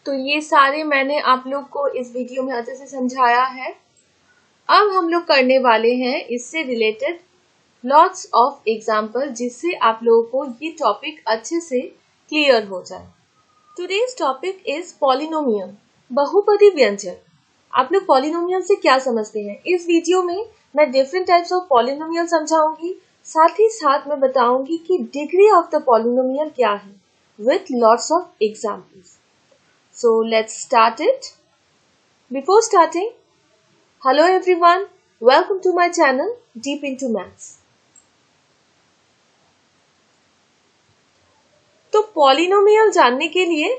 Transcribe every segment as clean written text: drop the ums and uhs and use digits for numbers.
तो ये सारे मैंने आप लोग को इस वीडियो में अच्छे से समझाया है। अब हम लोग करने वाले हैं इससे रिलेटेड लॉट्स ऑफ एग्जाम्पल, जिससे आप लोगों को ये टॉपिक अच्छे से क्लियर हो जाए। टुडेज टॉपिक इज पॉलिनोमियल, बहुपदी व्यंजक। आप लोग पॉलिनोमियल से क्या समझते हैं? इस वीडियो में मैं डिफरेंट टाइप्स ऑफ पॉलिनोमियल समझाऊंगी, साथ ही साथ मैं बताऊंगी कि डिग्री ऑफ द पॉलिनोमियल क्या है, with lots of examples. So let's start it. Before starting, hello everyone, welcome to my channel Deep into Maths. तो पॉलिनोमियल जानने के लिए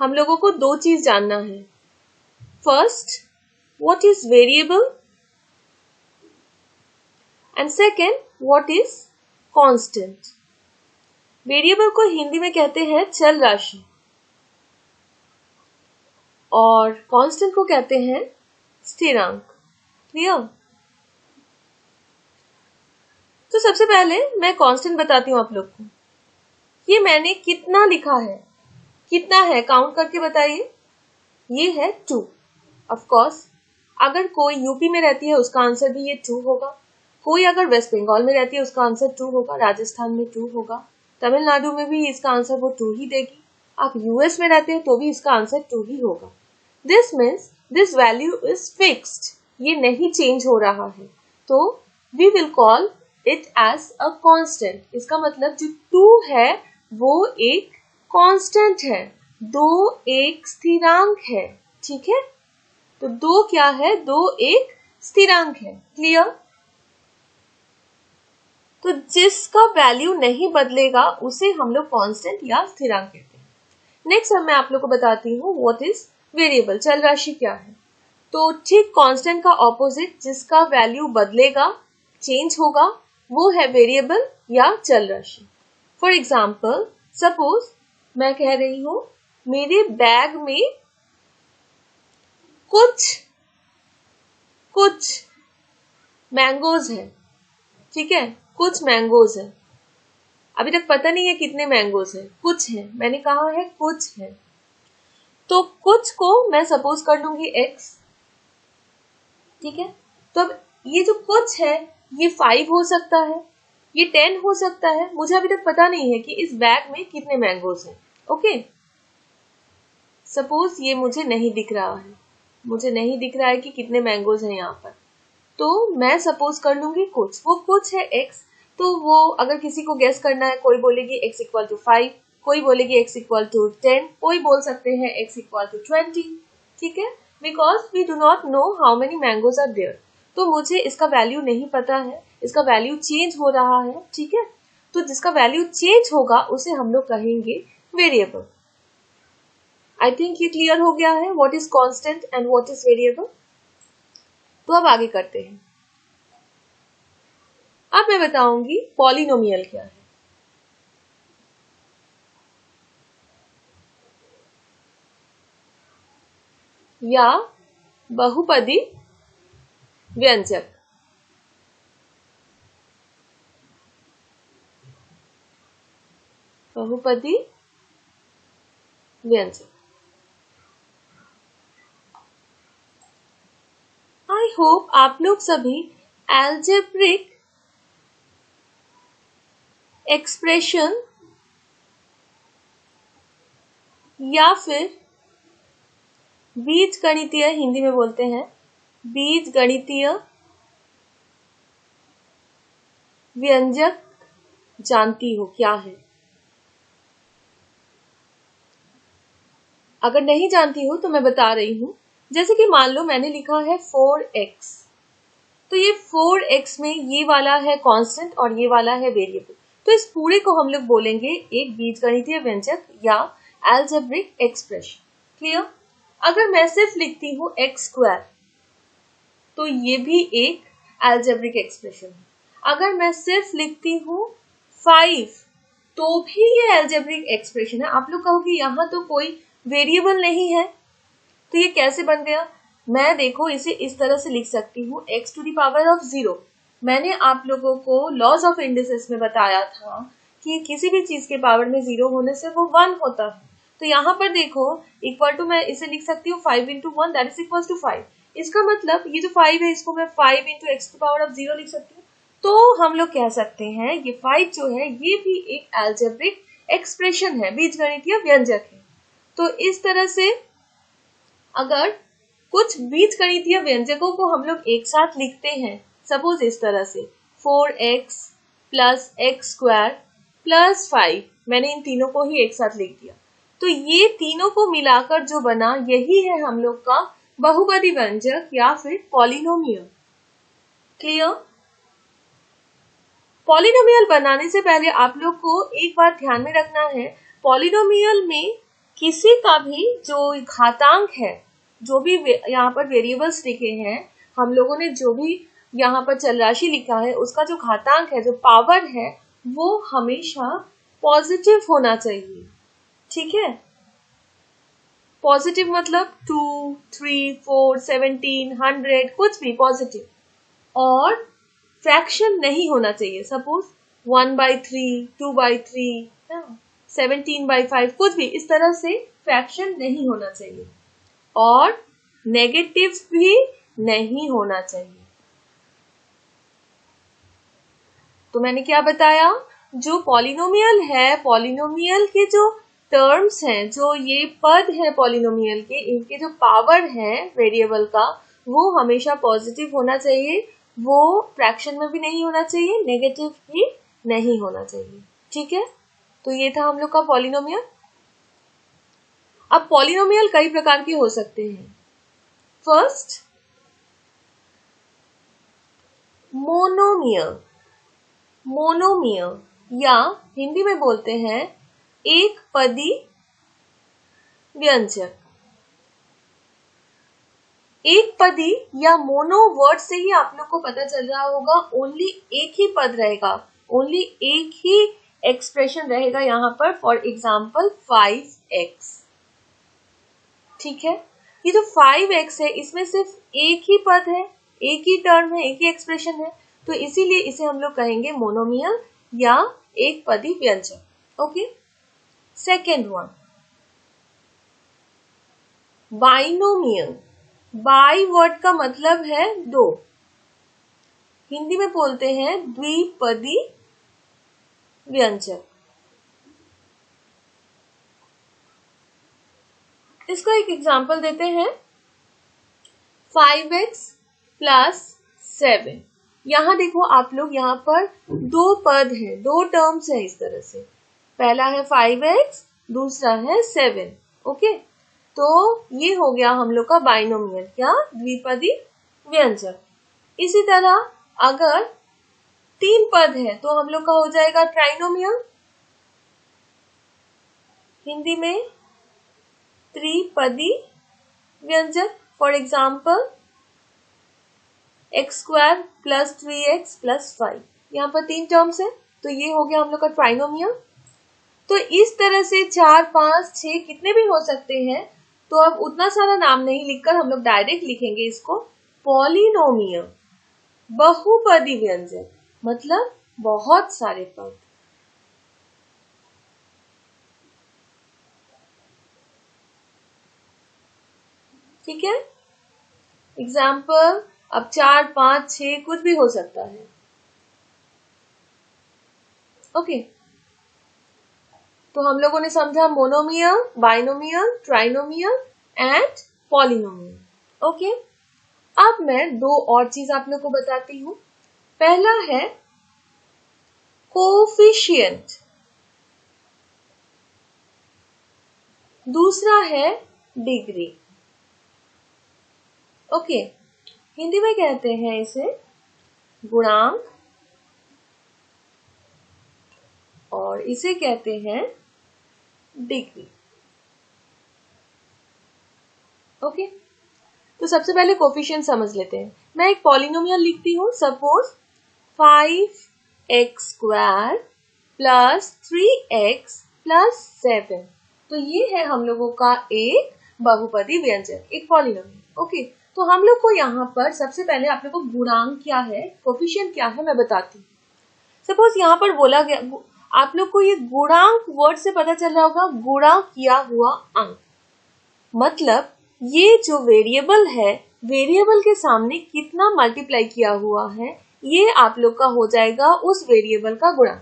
हम लोगों को दो चीज जानना है। First, what is variable, and second, what is constant. Variable को हिंदी में कहते हैं चल राशि और कांस्टेंट को कहते हैं स्थिरांक। क्लियर? तो सबसे पहले मैं कांस्टेंट बताती हूँ आप लोग को। ये मैंने कितना लिखा है, कितना है काउंट करके बताइए। ये है 2। ऑफ कोर्स अगर कोई यूपी में रहती है उसका आंसर भी ये 2 होगा, कोई अगर वेस्ट बंगाल में रहती है उसका आंसर 2 होगा, राजस्थान में 2 होगा, तमिलनाडु में भी इसका आंसर वो 2 ही देगी, आप यूएस में रहते हैं तो भी इसका आंसर 2 ही होगा। This means this value is fixed, ये नहीं चेंज हो रहा है, तो we will call it as a constant. इसका मतलब जो 2 है वो एक कांस्टेंट है, 2 एक स्थिरांक है। ठीक है, तो 2 क्या है? 2 एक स्थिरांक है। क्लियर? तो जिसका वैल्यू नहीं बदलेगा उसे हम लोग कांस्टेंट या स्थिरांक कहते हैं। नेक्स्ट अब मैं आप लोग को बताती हूँ व्हाट इज वेरिएबल, चल राशि क्या है। तो ठीक कांस्टेंट का ऑपोजिट जिसका वैल्यू बदलेगा, चेंज होगा, वो है वेरिएबल या चल राशि। फॉर एग्जाम्पल, सपोज मैं कह रही हूँ मेरे बैग में कुछ मैंगोज है। ठीक है, कुछ मैंगोज है। अभी तक पता नहीं है कितने मैंगोज है, कुछ है, मैंने कहा है कुछ है। तो कुछ को मैं सपोज कर लूंगी x। ठीक है, तो अब ये जो कुछ है ये 5 हो सकता है, ये 10 हो सकता है, मुझे अभी तक पता नहीं है कि इस बैग में कितने मैंगोज हैं। ओके, सपोज ये मुझे नहीं दिख रहा है, मुझे नहीं दिख रहा है कि कितने मैंगोज हैं यहाँ पर, तो मैं सपोज कर लूंगी कुछ, वो कुछ है x। तो वो अगर किसी को गेस करना है, कोई बोलेगी x इक्वल टू 5, कोई बोलेगी x इक्वल टू 10, कोई बोल सकते हैं x इक्वल टू 20। ठीक है, because we do not know how many mangoes are there, तो मुझे इसका वैल्यू नहीं पता है, इसका वैल्यू चेंज हो रहा है। ठीक है, तो जिसका वैल्यू चेंज होगा उसे हम लोग कहेंगे वेरिएबल। आई थिंक ये क्लियर हो गया है what is constant and what is variable. तो अब आगे करते हैं। अब मैं बताऊंगी पॉलिनोमियल क्या है। या बहुपदी व्यंजक। बहुपदी व्यंजक। आई होप आप लोग सभी एल्जेब्रिक एक्सप्रेशन या फिर बीजगणितीय, हिंदी में बोलते हैं बीजगणितीय व्यंजक जानती हो क्या है। अगर नहीं जानती हो तो मैं बता रही हूं। जैसे कि मान लो मैंने लिखा है 4x, तो ये 4x में ये वाला है कांस्टेंट और ये वाला है वेरिएबल, तो इस पूरे को हम लोग बोलेंगे एक बीजगणितीय व्यंजक या एल्जेब्रिक एक्सप्रेशन। क्लियर? अगर मैं सिर्फ लिखती हूँ x², तो ये भी एक एल्जेब्रिक एक्सप्रेशन है। अगर मैं सिर्फ लिखती हूँ 5, तो भी ये एल्जेब्रिक एक्सप्रेशन है। आप लोग कहोगे यहाँ तो कोई वेरिएबल नहीं है, तो ये कैसे बन गया? मैं देखो इसे इस तरह से लिख सकती हूँ x⁻�0। मैंने आप लोगों को लॉज ऑफ इंडिसेस में बताया था कि किसी भी चीज के पावर में 0 होने से वो 1 होता है। तो यहाँ पर देखो इक्वल टू मैं इसे लिख सकती हूँ 5 into 1 that is equal to 5। इसका मतलब ये जो 5 है इसको मैं 5 into x to power of 0 लिख सकती हूँ। तो हम लोग कह सकते हैं ये 5 जो है ये भी एक अलजेब्रिक एक्सप्रेशन है, बीजगणितीय व्यंजक है। तो इस तरह से अगर कुछ बीजगणितीय व्यंजकों को हम लोग एक साथ लिखते हैं, सपोज इस तरह से 4x plus x square plus 5, मैंने इन तीनों को ही एक साथ लिख दिया, तो ये तीनों को मिलाकर जो बना यही है हम लोग का बहुपदी व्यंजक या फिर पॉलिनोमियल। क्लियर? पॉलिनोमियल बनाने से पहले आप लोग को एक बात ध्यान में रखना है, पॉलिनोमियल में किसी का भी जो घातांक है, जो भी यहाँ पर वेरिएबल्स लिखे हैं, हम लोगों ने जो भी यहाँ पर चल राशि लिखा है उसका जो घातांक है, जो पावर है, वो हमेशा पॉजिटिव होना चाहिए। ठीक है? पॉजिटिव मतलब 2, 3, 4, 17, 100 कुछ भी पॉजिटिव, और फ्रैक्शन नहीं होना चाहिए। सपोज 1/3, 2/3, 17/5 कुछ भी इस तरह से फ्रैक्शन नहीं होना चाहिए, और नेगेटिव भी नहीं होना चाहिए। तो मैंने क्या बताया, जो पॉलिनोमियल है, पॉलिनोमियल के जो टर्म्स हैं, जो ये पद है पॉलिनोमियल के, इनके जो पावर है वेरिएबल का, वो हमेशा पॉजिटिव होना चाहिए, वो फ्रैक्शन में भी नहीं होना चाहिए, नेगेटिव भी नहीं होना चाहिए। ठीक है? तो ये था हम लोग का पॉलिनोमियल। अब पॉलिनोमियल कई प्रकार के हो सकते हैं। First, monomial. मोनोमियल या हिंदी में बोलते हैं एक पदी व्यंजक। एक पदी या मोनो वर्ड से ही आप लोग को पता चल रहा होगा, ओनली एक ही पद रहेगा, ओनली एक ही एक्सप्रेशन रहेगा यहाँ पर। For example 5x। ठीक है? ये जो 5x है इसमें सिर्फ एक ही पद है, एक ही टर्म है, एक ही एक्सप्रेशन है, तो इसीलिए इसे हम लोग कहेंगे मोनोमियल या एक पदी व्यंजक। Okay? Second one, binomial. By word का मतलब है दो, हिंदी में बोलते हैं द्विपदी व्यंजक। इसका एक एग्जांपल देते हैं, 5x प्लस 7। यहां देखो आप लोग, यहाँ पर दो पद हैं, दो टर्म्स हैं इस तरह से, पहला है 5x, दूसरा है 7। ओके? तो ये हो गया हम लोग का बाइनोमियल या द्विपदी व्यंजक। इसी तरह अगर 3 पद है तो हम लोग का हो जाएगा ट्राइनोमियल, हिंदी में त्रिपदी व्यंजक। For example x square plus 3x plus 5, यहाँ पर 3 टर्म्स है, तो ये हो गया हम लोग का ट्राइनोमियल। तो इस तरह से 4, 5, 6 कितने भी हो सकते हैं, तो अब उतना सारा नाम नहीं लिखकर हम लोग डायरेक्ट लिखेंगे इसको पॉलिनोमियल, बहुपदी व्यंजक, मतलब बहुत सारे पद। ठीक है? एग्जाम्पल अब 4, 5, 6 कुछ भी हो सकता है। ओके? तो हम लोगों ने समझा monomial, binomial, trinomial and polynomial. Okay? अब मैं दो और चीज आप लोग को बताती हूँ। पहला है कोफिशिएंट, दूसरा है डिग्री। ओके? हिंदी में कहते हैं इसे गुणांक और इसे कहते हैं डिग्री। ओके? तो सबसे पहले कोफिशिएंट समझ लेते हैं। मैं एक पॉलिनोमियल लिखती हूँ, suppose 5x square plus 3x plus 7। तो ये है हम लोगों का एक बहुपदी व्यंजक, एक पॉलिनोमियल। ओके? तो हम लोग को यहाँ पर सबसे पहले आप लोग को गुणांक क्या है, कोफिशिएंट क्या है, मैं बताती हूँ। सपोज यहाँ पर बोला गया, आप लोग को ये गुणांक वर्ड से पता चल रहा होगा, गुणा किया हुआ अंक। मतलब ये जो वेरिएबल है, वेरिएबल के सामने कितना मल्टीप्लाई किया हुआ है, ये आप लोग का हो जाएगा उस वेरिएबल का गुणा।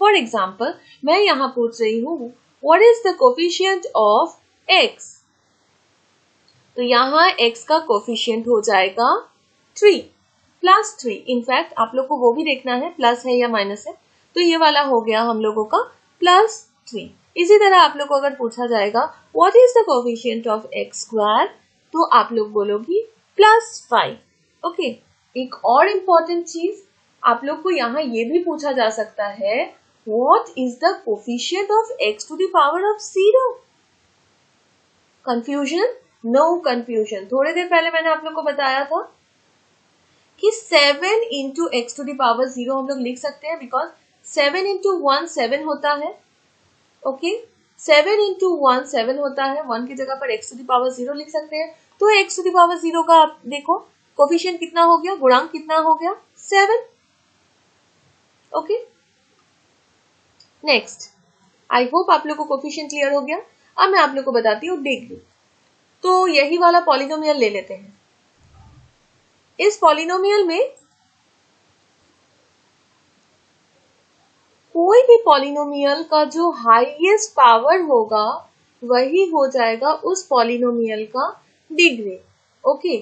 फॉर एग्जाम्पल मैं यहाँ पूछ रही हूँ what is the coefficient of x, तो यहाँ x का कोफिशिएंट हो जाएगा 3 प्लस 3। इनफैक्ट आप लोग को वो भी देखना है प्लस है या माइनस है, तो ये वाला हो गया हम लोगों का प्लस 3। इसी तरह आप लोग को अगर पूछा जाएगा what is the coefficient of x square, तो आप लोग बोलोगी प्लस 5। ओके, एक और इम्पॉर्टेंट चीज आप लोग को यहाँ ये भी पूछा जा सकता है what is the coefficient of x to the power of 0। Confusion? No confusion. थोड़ी देर पहले मैंने आप लोग को बताया था कि 7 into x to the power 0 हम लोग लिख सकते हैं, बिकॉज 7 इंटू 1 7 होता है। ओके, 7 इंटू 1 7 होता है, 1 की जगह पर एक्स टू द पावर 0 लिख सकते हैं। तो एक्स टू द पावर 0 का आप देखो कोफिशिएंट कितना हो गया, गुणांक कितना हो गया, 7। ओके, नेक्स्ट, आई होप आप लोग को कोफिशिएंट क्लियर हो गया। अब मैं आप लोग को बताती हूँ डिग्री। तो यही वाला पॉलिनोमियल ले लेते हैं। इस पॉलिनोमियल में कोई भी पॉलिनोमियल का जो हाईएस्ट पावर होगा वही हो जाएगा उस पॉलिनोमियल का डिग्री। ओके,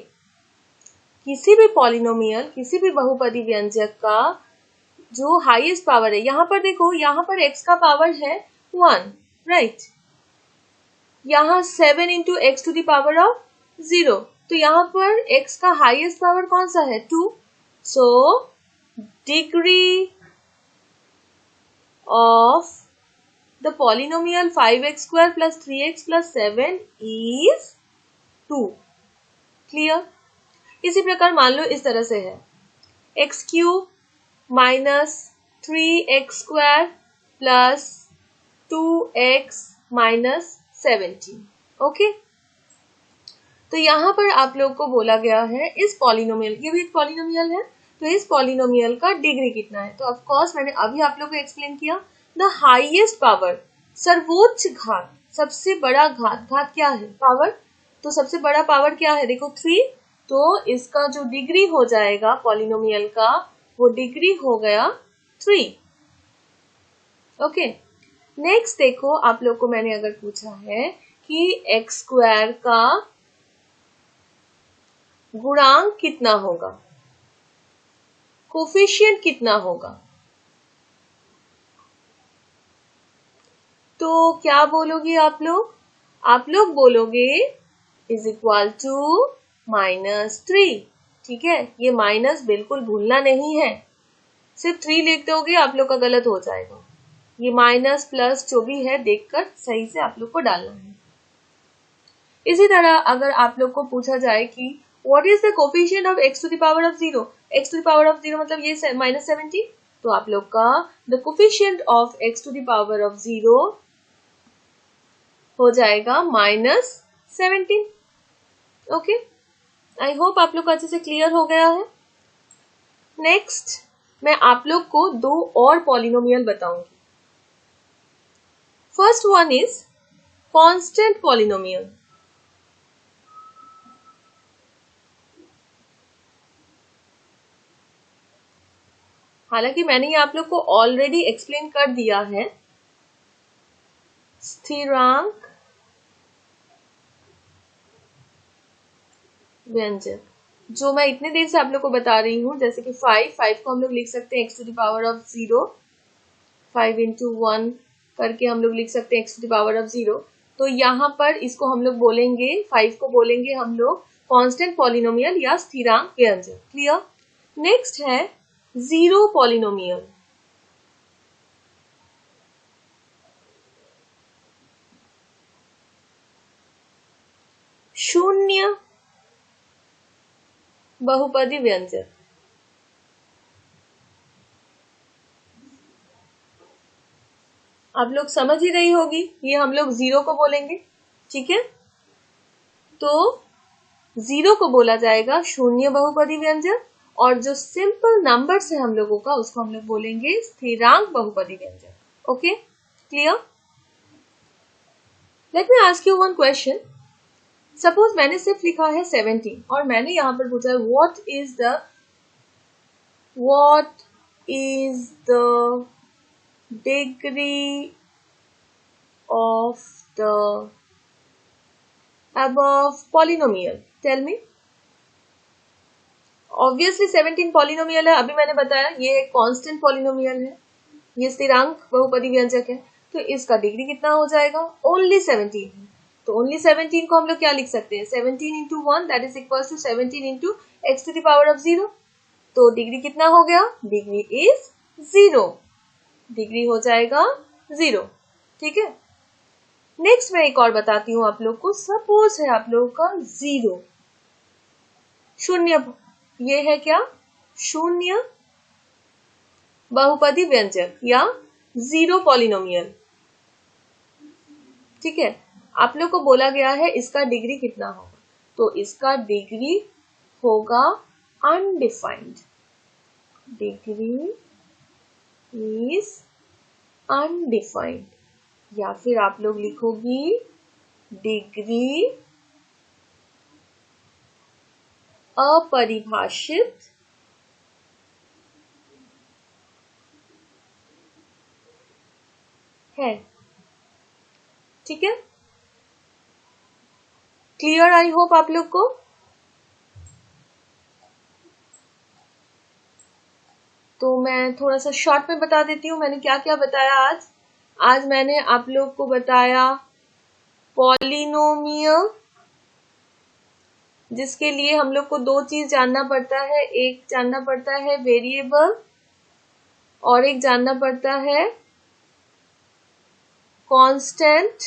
किसी भी पॉलिनोमियल, किसी भी बहुपदी व्यंजक का जो हाईएस्ट पावर है, यहाँ पर देखो, यहाँ पर x का पावर है 1, राइट। यहाँ 7 into x to the power of 0, तो यहाँ पर x का हाईएस्ट पावर कौन सा है, 2। So degree of the polynomial 5x square plus 3x plus 7 is 2। Clear? इसी प्रकार मान लो इस तरह से है x cube minus 3x square plus 2x minus 17। Okay, तो यहाँ पर आप लोग को बोला गया है इस पॉलिनोमियल, ये भी एक पॉलिनोमियल है, तो इस पॉलिनोमियल का डिग्री कितना है। तो ऑफ कोर्स मैंने अभी आप लोग को एक्सप्लेन किया, द हाईएस्ट पावर, सर्वोच्च घात, सबसे बड़ा घात, घात क्या है, पावर, तो सबसे बड़ा पावर क्या है, देखो 3, तो इसका जो डिग्री हो जाएगा पॉलिनोमियल का, वो डिग्री हो गया 3। ओके, नेक्स्ट देखो, आप लोग को मैंने अगर पूछा है कि एक्स स्क्वायर का गुणांक कितना होगा, कोफिशिएंट कितना होगा, तो क्या बोलोगे आप लोग? आप लोग बोलोगे इज इक्वल टू -3। ठीक है, ये माइनस बिल्कुल भूलना नहीं है, सिर्फ 3 लिख दोगे आप लोग का गलत हो जाएगा। ये माइनस प्लस जो भी है देखकर सही से आप लोग को डालना है। इसी तरह अगर आप लोग को पूछा जाए कि what is the coefficient of x to the power of 0, x to the power of 0 मतलब ये -17, तो आप लोग का the coefficient of x to the power of 0 हो जाएगा -17। ओके, आई होप आप लोग को अच्छे से क्लियर हो गया है। नेक्स्ट मैं आप लोग को 2 और पॉलिनोमियल बताऊंगी। First one is constant polynomial. हालांकि मैंने ये आप लोग को ऑलरेडी एक्सप्लेन कर दिया है। स्थिरांक व्यंजक, जो मैं इतने देर से आप लोग को बता रही हूँ, जैसे कि 5 को हम लोग लिख सकते हैं x to the power of 0, 5 into 1 करके हम लोग लिख सकते हैं x to the power of 0। तो यहाँ पर इसको हम लोग बोलेंगे, 5 को बोलेंगे हम लोग कांस्टेंट पॉलिनोमियल या स्थिरांक व्यंजक। क्लियर? नेक्स्ट है 0 पॉलिनोमियल। शून्य बहुपदी व्यंजक। आप लोग समझ ही रही होगी, ये हम लोग 0 को बोलेंगे। ठीक है, तो 0 को बोला जाएगा शून्य बहुपदी व्यंजक, और जो सिंपल नंबर है हम लोगों का, उसको हम लोग बोलेंगे स्थिरांक बहुपदी व्यंजक। Okay, clear? Let me ask you one question. Suppose मैंने सिर्फ लिखा है 17 और मैंने यहाँ पर पूछा है what is the degree of the above polynomial? Tell me. Obviously 17 polynomial है. अभी मैंने बताया ये एक कांस्टेंट पॉलिनोमियल है, ये स्थिरांक बहुपदी व्यंजक है, तो इसका डिग्री कितना हो जाएगा? ओनली 17. तो ओनली 17 को हम लोग क्या लिख सकते हैं? 17 into 1 that is equal to 17 into x to the power of 0. तो डिग्री कितना हो गया? Degree is 0. डिग्री हो जाएगा 0. ठीक है. नेक्स्ट मैं एक और बताती हूँ आप लोग को. सपोज है आप लोग का 0, शून्य. ये है क्या? शून्य बहुपदी व्यंजक या 0 पॉलिनोमियल. ठीक है. आप लोग को बोला गया है इसका डिग्री कितना होगा, तो इसका डिग्री होगा अनडिफाइंड. डिग्री इज अनडिफाइंड, या फिर आप लोग लिखोगी डिग्री अपरिभाषित है. ठीक है, क्लियर? आई होप आप लोग को. तो मैं थोड़ा सा शॉर्ट में बता देती हूँ मैंने क्या क्या बताया आज. आज मैंने आप लोग को बताया पॉलिनोमियल, जिसके लिए हम लोग को दो चीज जानना पड़ता है. एक जानना पड़ता है वेरिएबल और एक जानना पड़ता है कांस्टेंट.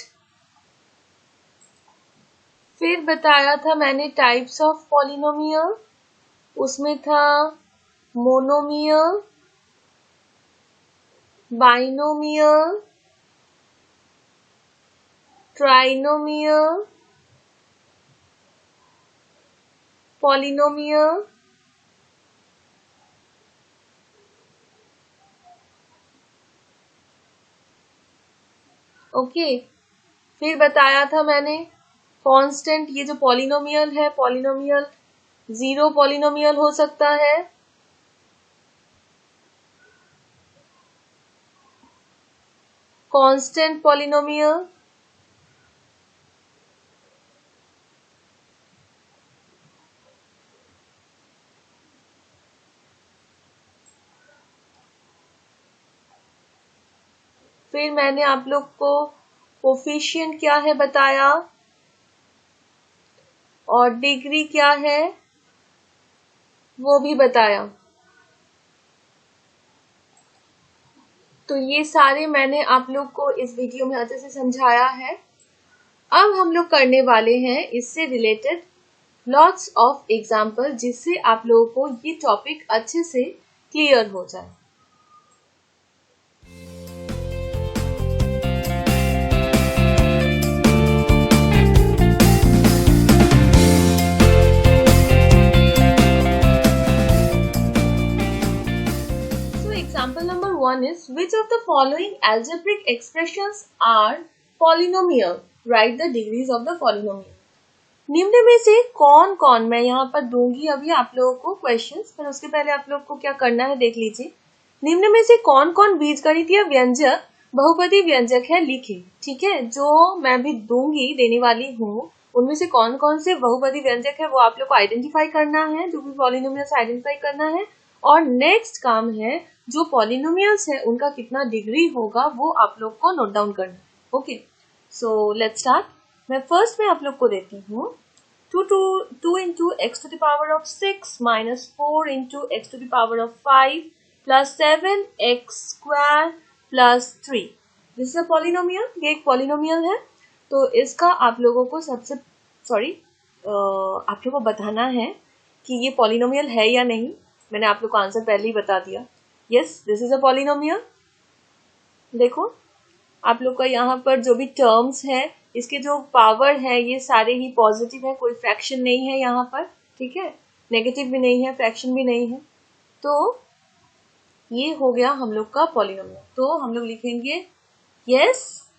फिर बताया था मैंने टाइप्स ऑफ पॉलिनोमियल. उसमें था monomial, binomial, trinomial, polynomial, okay. फिर बताया था मैंने कांस्टेंट, ये जो पॉलिनोमियल है, पॉलिनोमियल 0 पॉलिनोमियल हो सकता है, कांस्टेंट पॉलिनोमियल. फिर मैंने आप लोग को कोफिशिएंट क्या है बताया और डिग्री क्या है वो भी बताया. तो ये सारे मैंने आप लोग को इस वीडियो में अच्छे से समझाया है. अब हम लोग करने वाले हैं इससे रिलेटेड लॉट्स ऑफ एग्जाम्पल, जिससे आप लोगों को ये टॉपिक अच्छे से क्लियर हो जाए. Example number 1 is which of the following algebraic expressions are polynomial? Write the degrees of the polynomial. निम्न में से कौन कौन, मैं यहाँ पर दूंगी अभी आप लोगों को क्वेश्चंस, पर उसके पहले आप लोग को क्या करना है देख लीजिए. निम्न में से कौन कौन बीजगणितीय व्यंजक बहुपदी व्यंजक है लिखे. ठीक है, जो मैं भी दूंगी, देने वाली हूँ, उनमें से कौन कौन से बहुपदी व्यंजक है वो आप लोग को आइडेंटिफाई करना है, जो भी पॉलिनोमियल्स आइडेंटिफाई करना है. और नेक्स्ट काम है जो पॉलिनोमियल्स है उनका कितना डिग्री होगा वो आप लोग को नोट डाउन करना है. Okay, so let's start. मैं फर्स्ट में आप लोग को देती हूँ 2 into x to the power of 6 minus 4 into x to the power of 5 plus 7 x square plus 3. This is a polynomial. ये एक पॉलिनोमियल है. तो इसका आप लोगों को आप लोगों को बताना है कि ये पॉलिनोमियल है या नहीं. मैंने आप लोग को आंसर पहले ही बता दिया. Yes, this is a polynomial. देखो आप लोग का यहाँ पर जो भी टर्म्स है, इसके जो पावर है ये सारे ही पॉजिटिव है, कोई फ्रैक्शन नहीं है यहाँ पर. ठीक है, नेगेटिव भी नहीं है, फ्रैक्शन भी नहीं है. तो ये हो गया हम लोग का पॉलिनोमियल। तो हम लोग लिखेंगे yes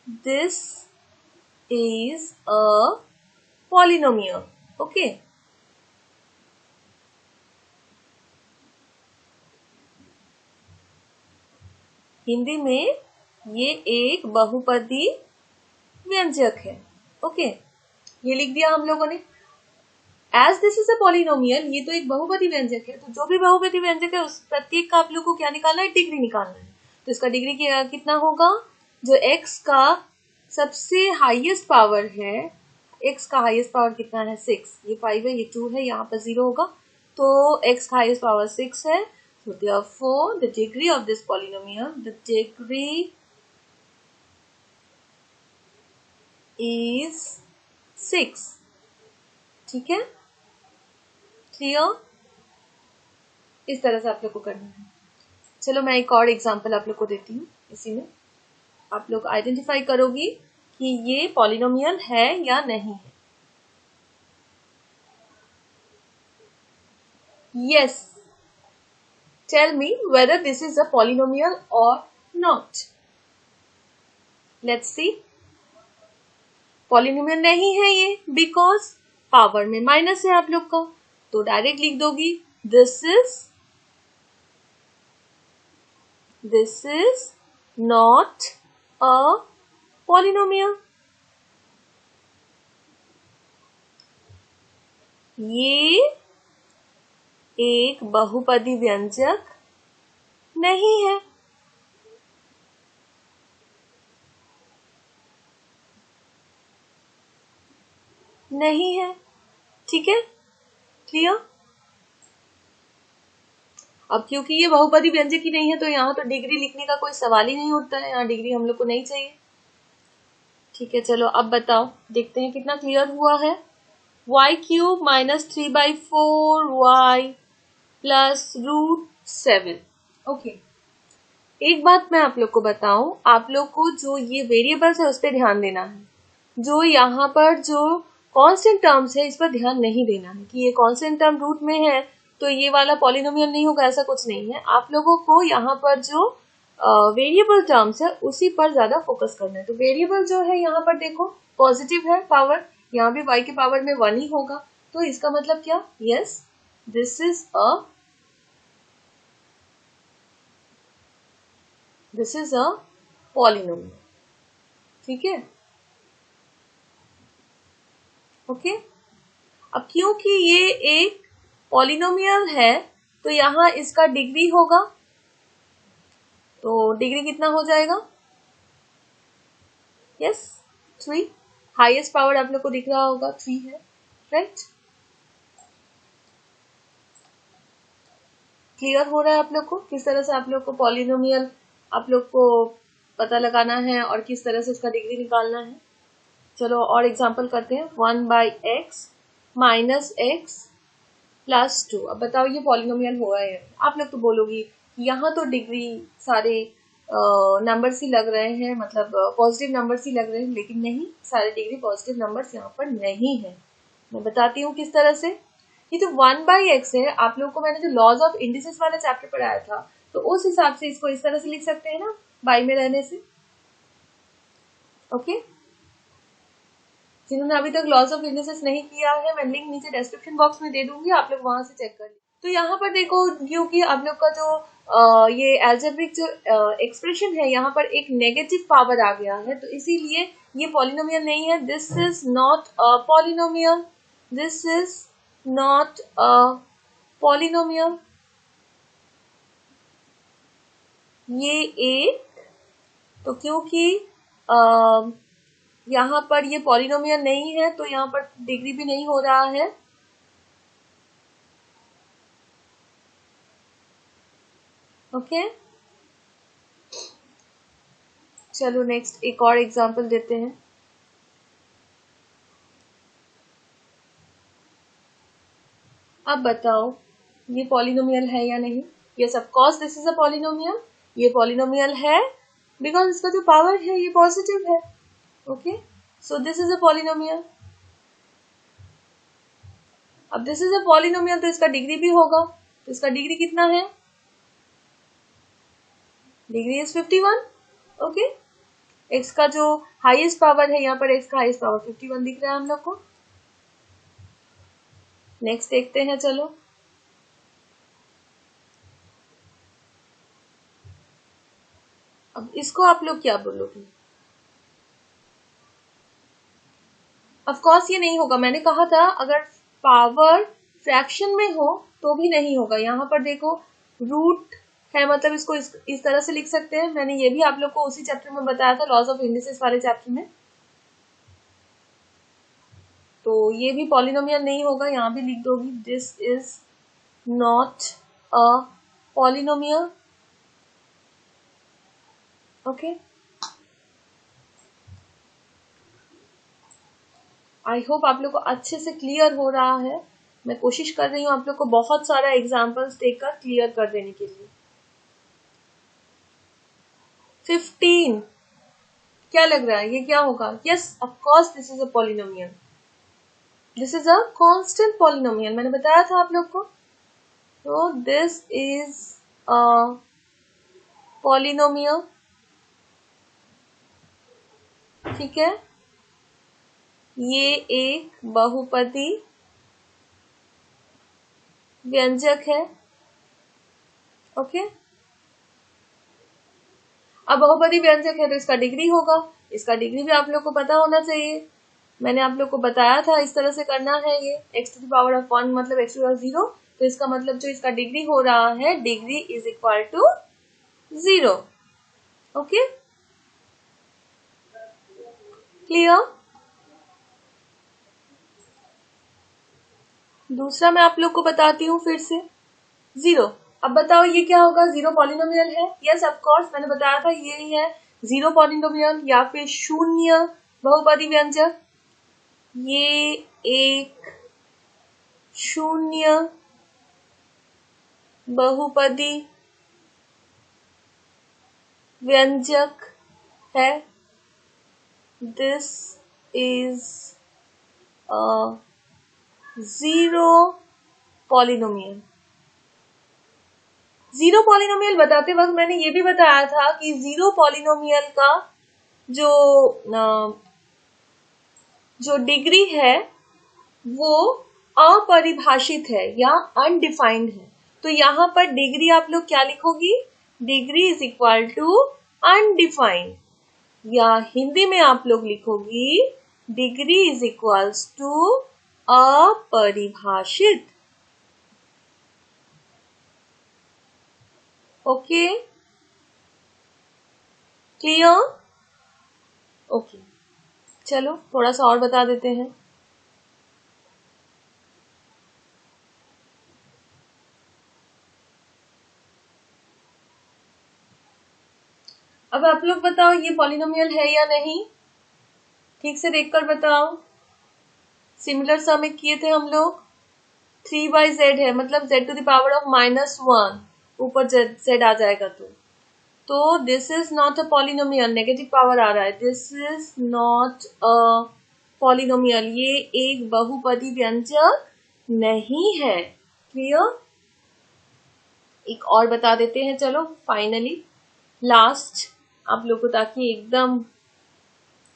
this is a polynomial. Okay, Hindi में ये एक बहुपदी व्यंजक है। ओके, ये लिख दिया हम लोगों ने। As this is a polynomial, ये तो एक बहुपदी व्यंजक है, तो जो भी बहुपदी व्यंजक है उस प्रत्येक का आप लोग को क्या निकालना है, डिग्री निकालना है। तो इसका डिग्री कितना होगा, जो x का सबसे हाईएस्ट पावर है, x का हाईएस्ट पावर कितना है 6, ये 5 है, ये 2 है, यहाँ पर 0 होगा, तो x का हाईएस्ट पावर 6 है। So therefore the degree of this polynomial, the degree is 6। ठीक है, क्लियर? इस तरह से आप लोग को करना है। चलो मैं एक और एग्जांपल आप लोग को देती हूँ। इसी में आप लोग आइडेंटिफाई करोगी कि ये पॉलिनोमियल है या नहीं है। Yes, tell me whether this is a polynomial or not. Let's see. Polynomial नहीं है ये, बिकॉज पावर में माइनस है आप लोग का, तो डायरेक्ट लिख दोगी this is not a polynomial. ये एक बहुपदी व्यंजक नहीं है। नहीं है, ठीक है, क्लियर? अब क्योंकि ये बहुपदी व्यंजक ही नहीं है तो यहाँ तो डिग्री लिखने का कोई सवाल ही नहीं होता है, यहाँ डिग्री हम लोग को नहीं चाहिए। ठीक है, चलो अब बताओ, देखते हैं कितना क्लियर हुआ है। y³ minus 3/4 y plus √7। Okay, एक बात मैं आप लोग को बताऊं, आप लोग को जो ये वेरिएबल्स है उस पर ध्यान देना है। जो यहाँ पर जो कांस्टेंट टर्म्स है इस पर ध्यान नहीं देना है कि ये कांस्टेंट टर्म रूट में है तो ये वाला पॉलिनोमियल नहीं होगा, ऐसा कुछ नहीं है। आप लोगों को यहाँ पर जो वेरिएबल टर्म्स है उसी पर ज्यादा फोकस करना है। तो वेरिएबल जो है यहाँ पर देखो पॉजिटिव है पावर, यहाँ भी y के पावर में 1 ही होगा, तो इसका मतलब क्या, yes this is a polynomial. ठीक है, ओके। अब क्योंकि ये एक पॉलिनोमियल है तो यहाँ इसका डिग्री होगा, तो डिग्री कितना हो जाएगा, यस 3। हाईएस्ट पावर आप लोग को दिख रहा होगा 3 है, राइट? क्लियर हो रहा है आप लोग को किस तरह से आप लोग को पॉलिनोमियल आप लोग को पता लगाना है और किस तरह से इसका डिग्री निकालना है। चलो और एग्जांपल करते हैं। 1/x minus x plus 2। अब बताओ ये पॉलिनोमियल हुआ है? आप लोग तो बोलोगी यहाँ तो डिग्री सारे नंबर्स ही लग रहे हैं, मतलब पॉजिटिव नंबर्स ही लग रहे हैं, लेकिन नहीं, सारे डिग्री पॉजिटिव नंबर्स यहाँ पर नहीं है। मैं बताती हूँ किस तरह से। ये तो 1/x है, आप लोग को मैंने जो लॉज ऑफ इंडिसेस वाला चैप्टर पढ़ाया था तो उस हिसाब से इसको इस तरह से लिख सकते हैं ना, बाई में रहने से। ओके, जिन्होंने अभी तक लॉज ऑफ इंडिसेस नहीं किया है मैं लिंक नीचे डिस्क्रिप्शन बॉक्स में दे दूंगी, आप लोग वहां से चेक कर लीजिए। तो यहाँ पर देखो क्योंकि आप लोग का जो ये एल्जेब्रिक जो एक्सप्रेशन है यहाँ पर एक नेगेटिव पावर आ गया है, तो इसीलिए ये पॉलिनोमियल नहीं है। This is not a polynomial, this is not a polynomial. ये एक, तो क्योंकि यहाँ पर ये पॉलिनोमियल नहीं है तो यहाँ पर डिग्री भी नहीं हो रहा है। ओके, चलो नेक्स्ट एक और एग्जांपल देते हैं। अब बताओ ये पॉलिनोमियल है या नहीं। Yes of course this is a polynomial, ये पॉलिनोमियल है बिकॉज इसका जो पावर है ये पॉजिटिव है। Okay, so this is a polynomial. अब दिस इज अ पॉलिनोमियल तो इसका डिग्री भी होगा, तो इसका डिग्री कितना है, डिग्री इज 51. ओके, x का जो हाईएस्ट पावर है, यहाँ पर x का हाईएस्ट पावर 51 दिख रहा है हम लोग को. नेक्स्ट देखते हैं. चलो, अब इसको आप लोग क्या बोलोगे? ऑफ कोर्स ये नहीं होगा. मैंने कहा था अगर पावर फ्रैक्शन में हो तो भी नहीं होगा. यहाँ पर देखो रूट है, मतलब इसको इस तरह से लिख सकते हैं. मैंने ये भी आप लोग को उसी चैप्टर में बताया था, लॉज ऑफ इंडिसेस वाले चैप्टर में. तो ये भी पॉलिनोमियल नहीं होगा. यहाँ भी लिख दोगी this is not a polynomial. Okay, I hope आप लोग को अच्छे से क्लियर हो रहा है. मैं कोशिश कर रही हूँ आप लोग को बहुत सारा एग्जाम्पल्स देकर क्लियर कर देने के लिए. 15 क्या लग रहा है, ये क्या होगा? Yes, of course this is a polynomial. This is a constant polynomial. मैंने बताया था आप लोग को. तो दिस इज अ पॉलिनोमियल. ठीक है, ये एक बहुपदी व्यंजक है. ओके, अब बहुपदी व्यंजक है तो इसका डिग्री होगा. इसका डिग्री भी आप लोग को पता होना चाहिए. मैंने आप लोग को बताया था इस तरह से करना है. ये x to the power of 1 मतलब x टू द 0. तो इसका मतलब जो इसका डिग्री हो रहा है, degree is equal to 0. Okay, clear? दूसरा मैं आप लोग को बताती हूँ फिर से. 0. अब बताओ ये क्या होगा? 0 पॉलिनोमियल है. यस, ऑफ कोर्स मैंने बताया था ये है 0 पॉलिनोमियल या फिर शून्य बहुपदी व्यंजक. ये एक शून्य बहुपदी व्यंजक है. This is a 0 polynomial. 0 polynomial बताते वक्त मैंने ये भी बताया था कि 0 पॉलिनोमियल का जो डिग्री है वो अपरिभाषित है या अनडिफाइंड है. तो यहाँ पर डिग्री आप लोग क्या लिखोगी? Degree is equal to undefined, या हिंदी में आप लोग लिखोगी डिग्री इज इक्वल्स टू अपरिभाषित. Okay, clear? ओके, चलो थोड़ा सा और बता देते हैं. अब आप लोग बताओ ये पॉलिनोमियल है या नहीं, ठीक से देखकर बताओ. सिमिलर सम में किए थे हम लोग. 3/z है, मतलब z to the power of -1 ऊपर z आ जाएगा. तो this is not a polynomial. Negative power आ रहा है. This is not a polynomial. ये एक बहुपदी व्यंजक नहीं है. क्लियर? एक और बता देते हैं. चलो फाइनली लास्ट आप लोग को, ताकि एकदम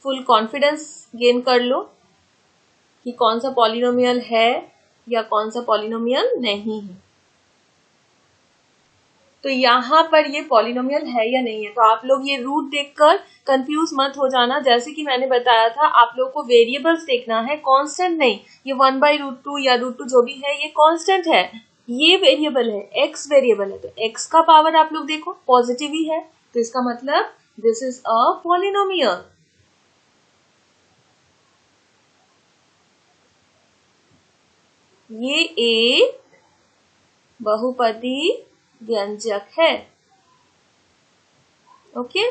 फुल कॉन्फिडेंस गेन कर लो कि कौन सा पॉलिनोमियल है या कौन सा पॉलिनोमियल नहीं है. तो यहाँ पर ये पॉलिनोमियल है या नहीं है. तो आप लोग ये रूट देखकर कंफ्यूज मत हो जाना. जैसे कि मैंने बताया था आप लोग को वेरिएबल्स देखना है, कांस्टेंट नहीं. ये 1/√2 या √2 जो भी है ये कांस्टेंट है. ये वेरिएबल है, x वेरिएबल है. तो x का पावर आप लोग देखो पॉजिटिव ही है. तो इसका मतलब दिस इज अ पॉलिनोमियल. ये एक बहुपदी व्यंजक है. ओके,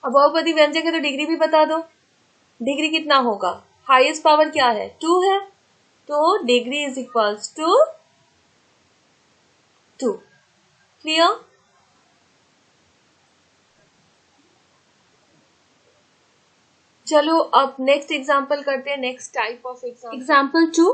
अब बहुपदी व्यंजक है तो डिग्री भी बता दो. डिग्री कितना होगा? हाईएस्ट पावर क्या है? 2 है. तो degree is equals to 2. Clear? चलो अब नेक्स्ट एग्जाम्पल करते हैं. Next type of example 2.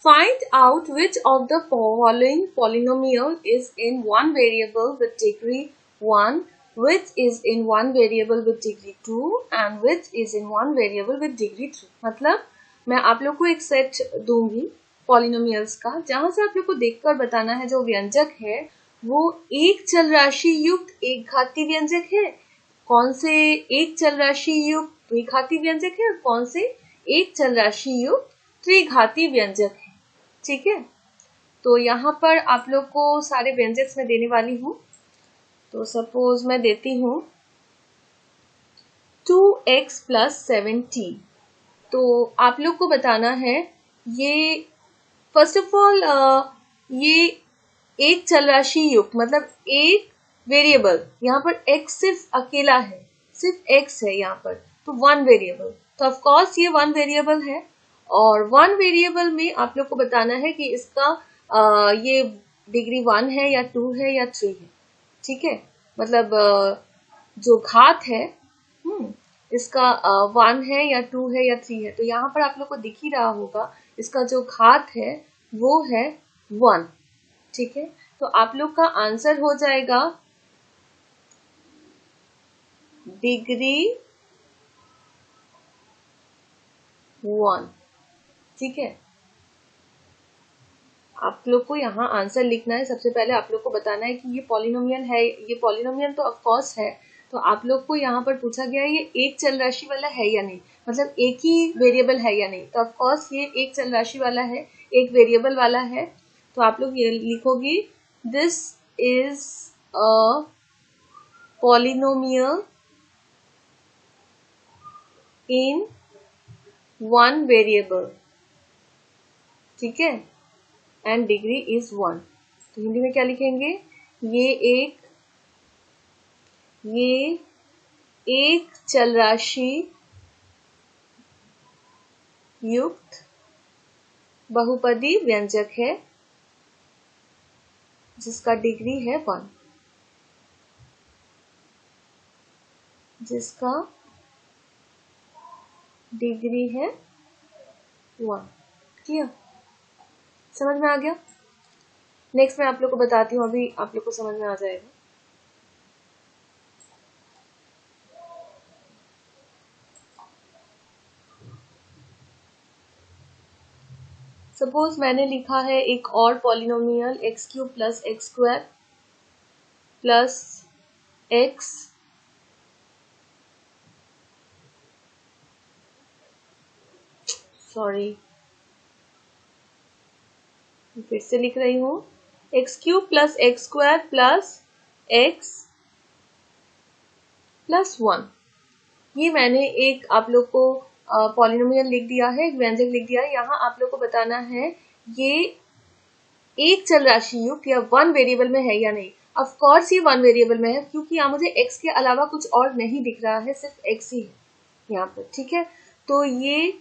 Find out which of the following polynomial is in one variable with degree 1, which is in one variable with degree 2 and which is in one variable with degree 3. मतलब मैं आप लोग को एक set दूंगी polynomials का, जहां से आप लोग को देखकर बताना है जो व्यंजक है वो एक चल राशि युक्त एक घाती व्यंजक है, कौन से एक चल राशि युक्त द्विघाती व्यंजक है और कौन से एक चल राशि युक्त त्रिघाती व्यंजक है. ठीक है, तो यहाँ पर आप लोग को सारे व्यंजक मैं देने वाली हूँ. तो सपोज मैं देती हूँ 2x + 7t. तो आप लोग को बताना है ये फर्स्ट ऑफ ऑल ये एक चल राशि युक्त मतलब एक वेरिएबल, यहाँ पर x सिर्फ अकेला है, सिर्फ x है यहाँ पर, तो वन वेरिएबल, तो ऑफ कोर्स ये वन वेरिएबल है. और वन वेरिएबल में आप लोग को बताना है कि इसका ये डिग्री 1 है या 2 है या 3 है. ठीक है, मतलब जो घात है इसका 1 है या 2 है या 3 है. तो यहाँ पर आप लोग को दिख ही रहा होगा इसका जो घात है वो है 1. ठीक है, तो आप लोग का आंसर हो जाएगा डिग्री 1. ठीक है, आप लोग को यहाँ आंसर लिखना है. सबसे पहले आप लोग को बताना है कि ये पॉलिनोमियल है, ये पॉलिनोमियल तो ऑफ कोर्स है. तो आप लोग को यहाँ पर पूछा गया है ये एक चल राशि वाला है या नहीं, मतलब एक ही वेरिएबल है या नहीं. तो ऑफ कोर्स ये एक चल राशि वाला है, एक वेरिएबल वाला है. तो आप लोग ये लिखोगी this is a polynomial in one variable. ठीक है, एंड डिग्री इज 1. तो हिंदी में क्या लिखेंगे, ये एक चल राशि युक्त बहुपदी व्यंजक है जिसका डिग्री है 1, जिसका डिग्री है 1. क्लियर, समझ में आ गया. नेक्स्ट मैं आप लोग को बताती हूँ, अभी आप लोग को समझ में आ जाएगा. सपोज मैंने लिखा है एक और polynomial x³ + x² + x sorry फिर से लिख रही हूँ x³ + x² + x + 1. ये मैंने एक आप लोग को पॉलिनोमियल लिख दिया है, एक व्यंजक लिख दिया है. यहाँ आप लोग को बताना है ये एक चल राशि युक्त या वन वेरिएबल में है या नहीं. ऑफ कोर्स ये वन वेरिएबल में है क्योंकि यहाँ मुझे x के अलावा कुछ और नहीं दिख रहा है, सिर्फ x ही है यहाँ पर. ठीक है, तो ये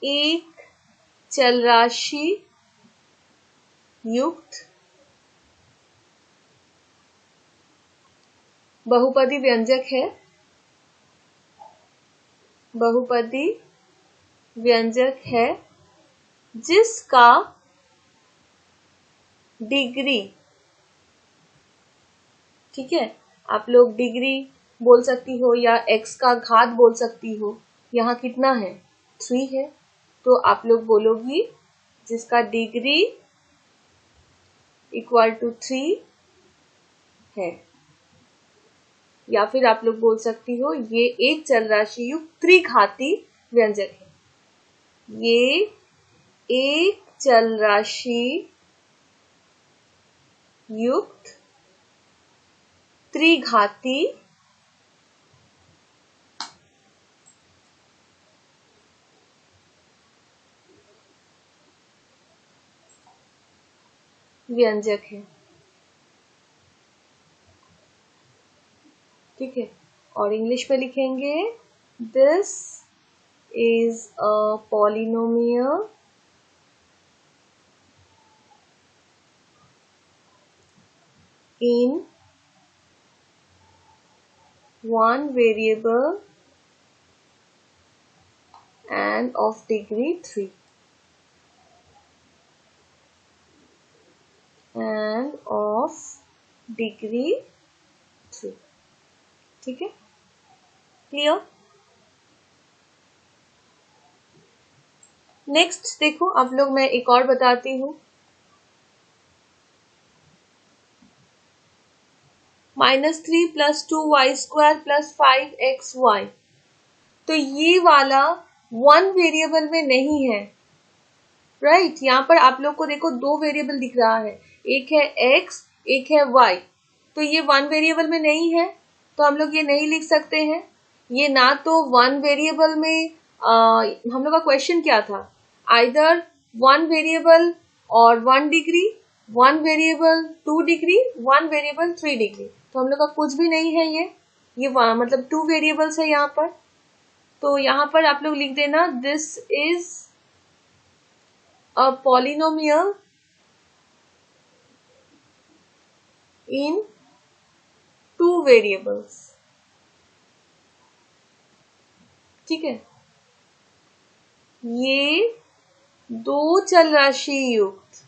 एक चल राशि युक्त बहुपदी व्यंजक है, बहुपदी व्यंजक है जिसका डिग्री, ठीक है, आप लोग डिग्री बोल सकती हो या x का घात बोल सकती हो. यहाँ कितना है, 3 है, तो आप लोग बोलोगी जिसका डिग्री = 3 है. या फिर आप लोग बोल सकती हो ये एक चल राशि युक्त त्रिघाती व्यंजक है. ये एक चल राशि युक्त त्रिघाती व्यंजक है. ठीक है, और इंग्लिश में लिखेंगे this is a polynomial in one variable and of degree 3 and of degree 3. ठीक है, क्लियर? नेक्स्ट देखो आप लोग, मैं एक और बताती हूँ। -3 + 2y² + 5xy, तो ये वाला वन वेरिएबल में नहीं है, राइट? यहाँ पर आप लोग को देखो दो वेरिएबल दिख रहा है, एक है x, एक है y, तो ये वन वेरिएबल में नहीं है, तो हम लोग ये नहीं लिख सकते हैं। ये ना तो वन वेरिएबल में हम लोग का क्वेश्चन क्या था, आइदर वन वेरिएबल और 1 degree, one variable 2 degree, one variable 3 degree, तो हम लोग का कुछ भी नहीं है। ये मतलब 2 वेरिएबल्स है यहाँ पर, तो यहाँ पर आप लोग लिख देना this is a polynomial in 2 variables. ठीक है, ये दो चल राशि युक्त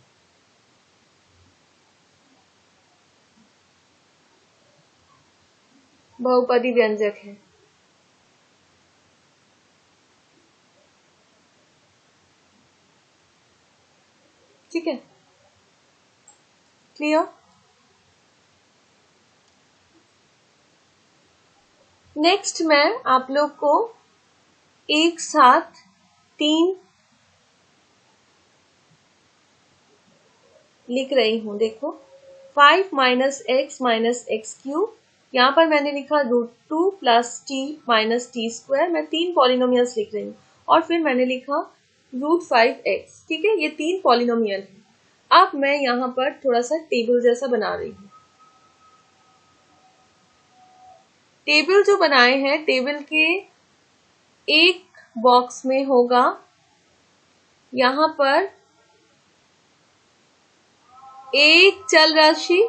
बहुपदी व्यंजक है। ठीक है, क्लियर? नेक्स्ट मैं आप लोग को एक साथ 3 लिख रही हूं। देखो 5 - x - x³, यहाँ पर मैंने लिखा √2 + t - t², मैं 3 पॉलिनोमियल्स लिख रही हूँ, और फिर मैंने लिखा √5x। ठीक है, ये 3 पॉलिनोमियल है। अब मैं यहाँ पर थोड़ा सा टेबल जैसा बना रही हूँ। टेबल जो बनाए हैं, टेबल के एक बॉक्स में होगा यहाँ पर एक चल राशि,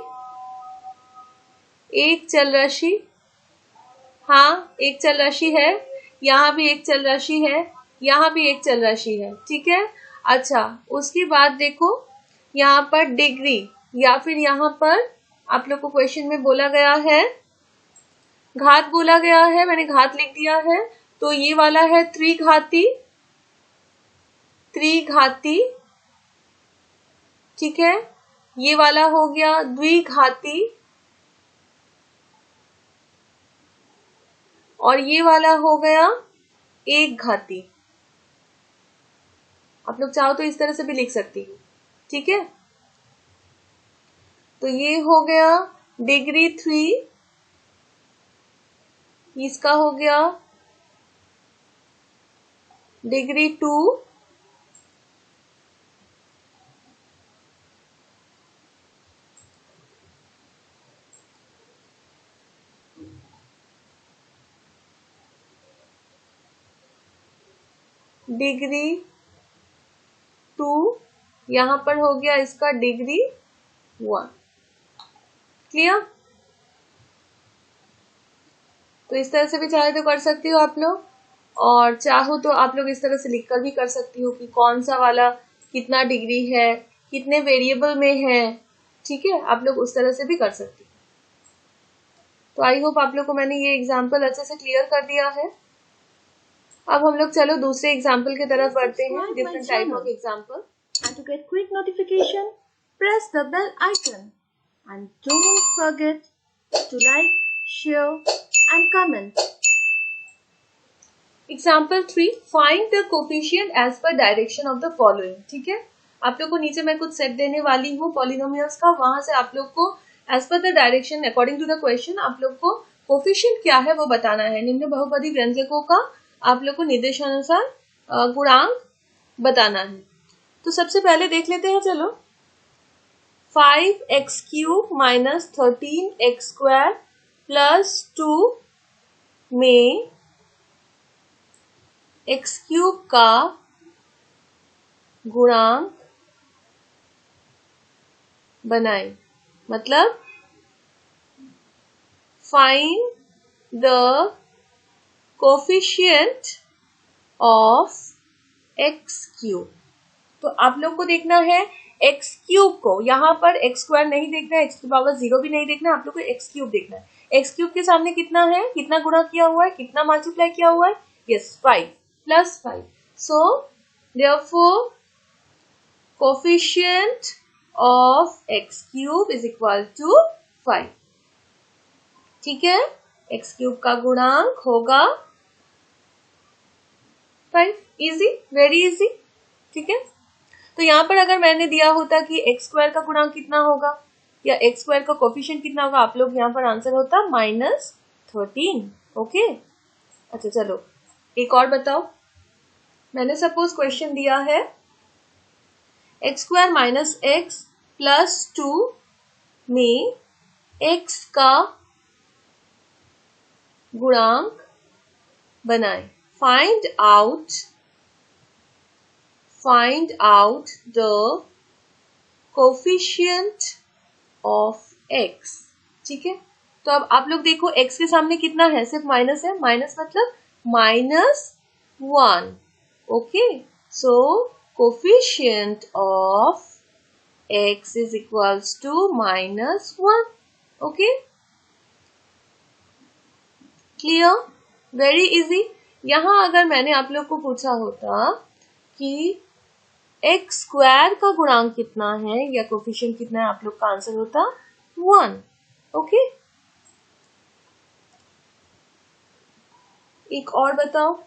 हाँ एक चल राशि है, यहाँ भी एक चल राशि है, यहाँ भी एक चल राशि है। ठीक है, अच्छा उसके बाद देखो यहाँ पर डिग्री, या फिर यहाँ पर आप लोग को क्वेश्चन में बोला गया है घात, बोला गया है, मैंने घात लिख दिया है, तो ये वाला है त्रिघाती। ठीक है, ये वाला हो गया द्विघाती, और ये वाला हो गया एक घाती। आप लोग चाहो तो इस तरह से भी लिख सकती हो। ठीक है, तो ये हो गया डिग्री 3, इसका हो गया डिग्री 2, डिग्री 2, यहां पर हो गया इसका डिग्री 1। क्लियर? तो इस तरह से भी चाहे तो कर सकती हो आप लोग, और चाहो तो आप लोग इस तरह से लिखकर भी कर सकती हो कि कौन सा वाला कितना डिग्री है, कितने वेरिएबल में है। ठीक है, आप लोग उस तरह से भी कर सकती हो। तो आई होप आप लोग को मैंने ये एग्जाम्पल अच्छे से क्लियर कर दिया है। अब हम लोग चलो दूसरे एग्जाम्पल की तरफ बढ़ते हैं, different type of example. And to get quick notification, press the bell icon and don't forget to like, share and comment. Example 3, find the coefficient as per direction of the following. ठीक है, आप लोग को नीचे मैं कुछ set देने वाली हूँ पॉलिनोमियल्स का, वहां से आप लोग को as per the direction according to the question आप लोग को कोफिशिएंट क्या है वो बताना है। निम्न बहुपदी व्यंजकों का आप लोग को निर्देशानुसार गुणांक बताना है। तो सबसे पहले देख लेते हैं, चलो 5x³ - 13x² + 2 में x³ का गुणांक बनाएं। मतलब find the coefficient of x cube. तो आप लोग को देखना है एक्स क्यूब को, यहाँ पर एक्स स्क्वायर नहीं देखना है, एक्स की पावर 0 भी नहीं देखना है, आप लोग को एक्स क्यूब देखना है। एक्स क्यूब के सामने कितना है, कितना गुणा किया हुआ है, कितना मल्टीप्लाई किया हुआ है, yes 5 plus 5। So therefore coefficient of x cube is equal to 5। ठीक है, एक्स क्यूब का गुणांक होगा 5। Easy, very easy. ठीक है, तो यहाँ पर अगर मैंने दिया होता कि एक्स स्क्वायर का गुणांक कितना होगा या एक्स स्क्वायर का कोफिशिएंट कितना होगा, आप लोग यहाँ पर आंसर होता -13। ओके, अच्छा चलो एक और बताओ। मैंने सपोज क्वेश्चन दिया है x square minus x plus 2 में एक्स का गुणांक बनाएं। Find out the coefficient of x। ठीक है, तो अब आप लोग देखो x के सामने कितना है, सिर्फ माइनस है, माइनस मतलब -1। Okay, so coefficient of x is equals to -1। Okay, clear, very easy. यहाँ अगर मैंने आप लोग को पूछा होता कि एक्स स्क्वायर का गुणांक कितना है या कोफिशिएंट कितना है, आप लोग का आंसर होता 1। ओके, एक और बताओ।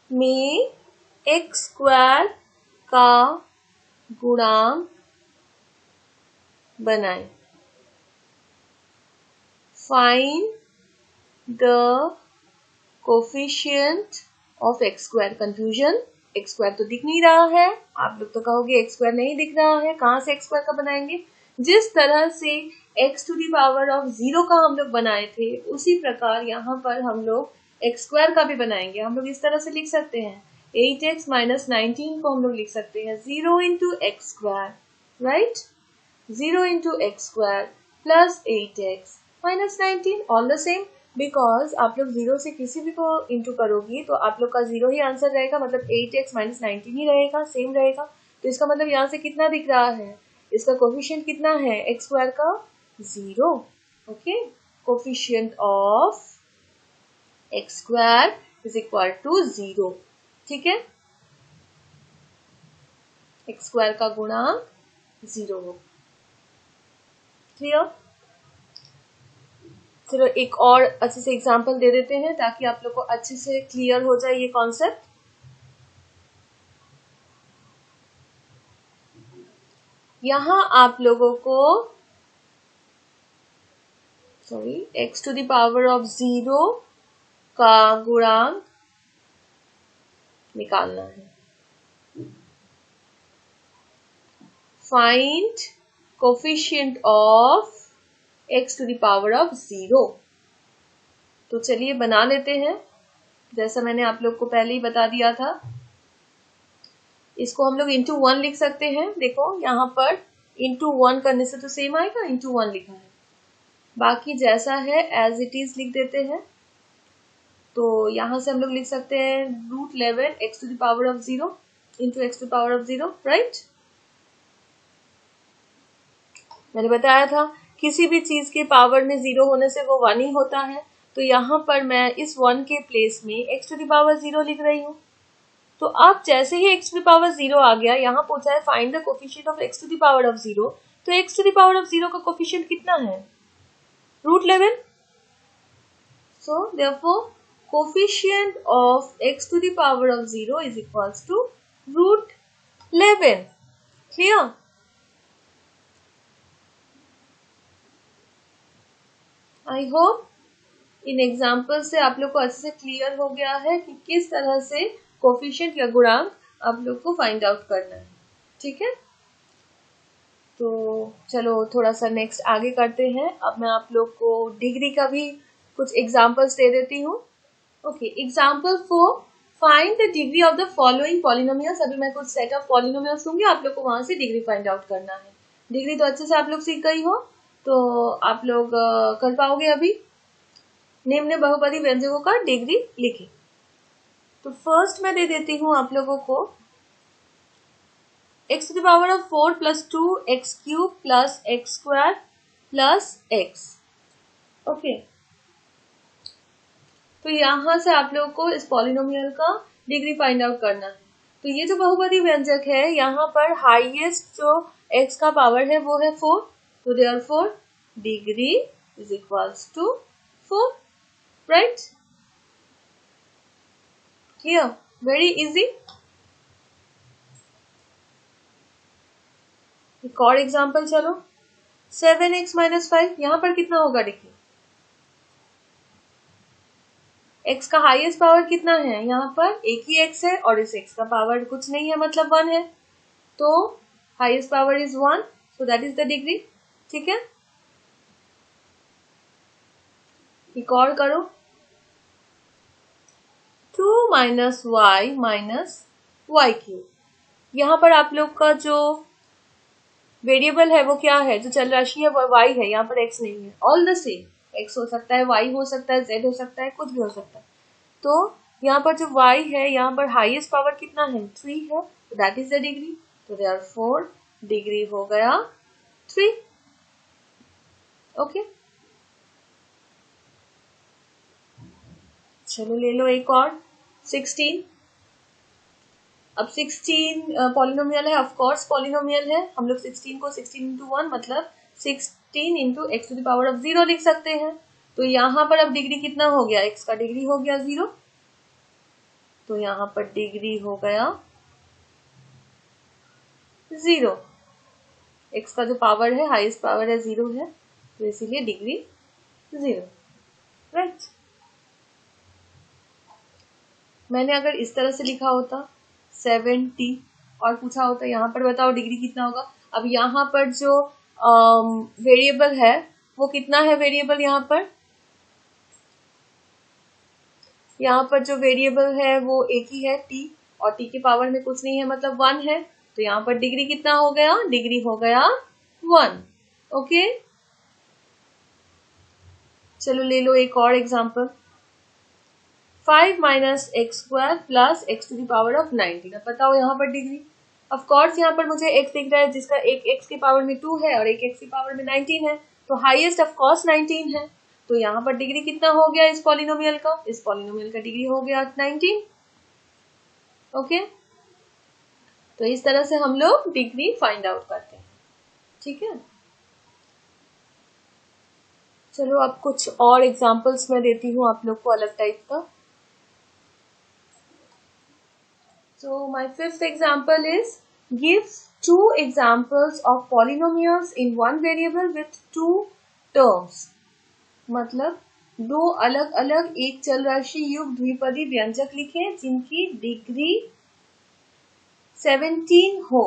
में एक्स स्क्वायर का गुणांक बनाएं। Find the coefficient of x square. Confusion, x square तो दिख नहीं रहा है, आप लोग तो कहोगे एक्स स्क्वायर नहीं दिख रहा है, कहाँ से एक्स स्क्वायर का बनाएंगे। जिस तरह से x to the power of 0 का हम लोग बनाए थे, उसी प्रकार यहाँ पर हम लोग एक्स स्क्वायर का भी बनाएंगे। हम लोग इस तरह से लिख सकते हैं 8x माइनस 19 को हम लोग लिख सकते हैं 0 into x square, right, 0 into x square plus 8x minus 19 all the same, because आप लोग 0 से किसी भी को इंटू करोगी तो आप लोग का 0 ही आंसर रहेगा, मतलब 8x माइनस 19 ही रहेगा, सेम रहेगा। तो इसका मतलब यहाँ से कितना दिख रहा है, इसका कोफिशिएंट कितना है एक्स स्क्वायर का 0। Okay, coefficient of x square is equal to 0। ठीक है, एक्स स्क्वायर का गुणांक 0 हो। क्लियर, चलो एक और अच्छे से एग्जांपल दे देते हैं ताकि आप लोग को अच्छे से क्लियर हो जाए ये कॉन्सेप्ट। यहां आप लोगों को x to the power of 0 का गुणांक निकालना है। Find coefficient of x to the power of 0। तो चलिए बना लेते हैं, जैसा मैंने आप लोग को पहले ही बता दिया था। इसको हम लोग इंटू 1 लिख सकते हैं। देखो यहाँ पर इंटू 1 करने से तो सेम आएगा, इंटू 1 लिखा है, बाकी जैसा है एज इट इज लिख देते हैं। तो यहाँ से हम लोग लिख सकते हैं √11 x to the power of 0 into x to the power of 0, right. मैंने बताया था किसी भी चीज के पावर में 0 होने से वो 1 ही होता है, तो यहाँ पर मैं इस 1 के प्लेस में x टू द पावर 0 लिख रही हूँ। तो अब जैसे ही x टू द पावर 0 आ गया, यहाँ पूछा है find the coefficient of x to the power of 0, तो x to the power of 0 का कोफिशिएंट कितना है, √11। So therefore coefficient of x to the power of 0 is equals to √11। Clear, I hope इन एग्जाम्पल से आप लोग को अच्छे से क्लियर हो गया है कि किस तरह से कोफिशिएंट या गुणांक आप लोग को फाइंड आउट करना है। ठीक है, तो चलो थोड़ा सा नेक्स्ट आगे करते हैं। अब मैं आप लोग को डिग्री का भी कुछ एग्जाम्पल्स दे देती हूँ। Okay, example 4, find the degree of the following polynomials. अभी मैं कुछ सेट ऑफ पॉलिनोमियल्स दूंगी, आप लोग को वहां से डिग्री फाइंड आउट करना है। डिग्री तो अच्छे से आप लोग सीख गई हो, तो आप लोग कर पाओगे। अभी निम्न बहुपदी व्यंजकों का डिग्री लिखें। तो फर्स्ट मैं दे देती हूं आप लोगों को x to the power of 4 plus 2 x cube plus x square plus x। Okay, तो यहां से आप लोगों को इस पॉलिनोमियल का डिग्री फाइंड आउट करना है। तो ये जो बहुपदी व्यंजक है, यहाँ पर हाईएस्ट जो x का पावर है वो है 4, तो therefore degree is equals to 4, right? Clear? Very easy. एक और एग्जाम्पल चलो, 7x माइनस 5, यहाँ पर कितना होगा देखिए, x का हाईएस्ट पावर कितना है, यहाँ पर एक ही x है और इस x का पावर कुछ नहीं है, मतलब 1 है, तो highest power is 1, so that is the degree. ठीक है, एक और करो, 2 minus y minus y cube. यहाँ पर आप लोग का जो वेरिएबल है वो क्या है, जो चल राशि है वो y है, यहाँ पर x नहीं है। ऑल द सेम, x हो सकता है, y हो सकता है, z हो सकता है, कुछ भी हो सकता है। तो यहाँ पर जो y है, यहाँ पर हाईएस्ट पावर कितना है, 3 है, तो दैट इज द डिग्री। तो देयरफॉर डिग्री हो गया 3। ओके, चलो ले लो एक और, 16। अब 16 पॉलिनोमियल है, ऑफ कोर्स पॉलिनोमियल है। हम लोग 16 को 16 इंटू 1 मतलब 16 into x to the power of 0 लिख सकते हैं। तो यहाँ पर अब डिग्री कितना हो गया, x का डिग्री हो गया 0, तो यहाँ पर डिग्री हो गया 0। x का जो पावर है, हाईएस्ट पावर है, 0 है, तो इसीलिए डिग्री 0, राइट? मैंने अगर इस तरह से लिखा होता 70 और पूछा होता यहाँ पर बताओ डिग्री कितना होगा। अब यहाँ पर जो वेरिएबल है वो कितना है, वेरिएबल यहाँ पर जो वेरिएबल है वो एक ही है t, और t के पावर में कुछ नहीं है, मतलब 1 है, तो यहाँ पर डिग्री कितना हो गया, डिग्री हो गया 1। ओके, चलो ले लो एक और example, 5 minus x square plus x to the power of 19। अब बताओ यहाँ पर डिग्री। ऑफ कोर्स यहाँ पर मुझे x दिख रहा है जिसका एक x के पावर में 2 है और एक x के पावर में 19 है, तो हाईएस्ट ऑफ कोर्स 19 है, तो यहाँ पर डिग्री कितना हो गया इस पॉलिनोमियल का, इस पॉलिनोमियल का डिग्री हो गया 19। ओके, तो इस तरह से हम लोग डिग्री फाइंड आउट करते हैं। ठीक है, चलो अब कुछ और एग्जाम्पल्स मैं देती हूँ आप लोग को अलग टाइप का। So my fifth example is, give 2 examples of polynomials in one variable with 2 terms। मतलब दो अलग अलग एक चल राशि युक्त द्विपदी व्यंजक लिखें जिनकी डिग्री 17 हो।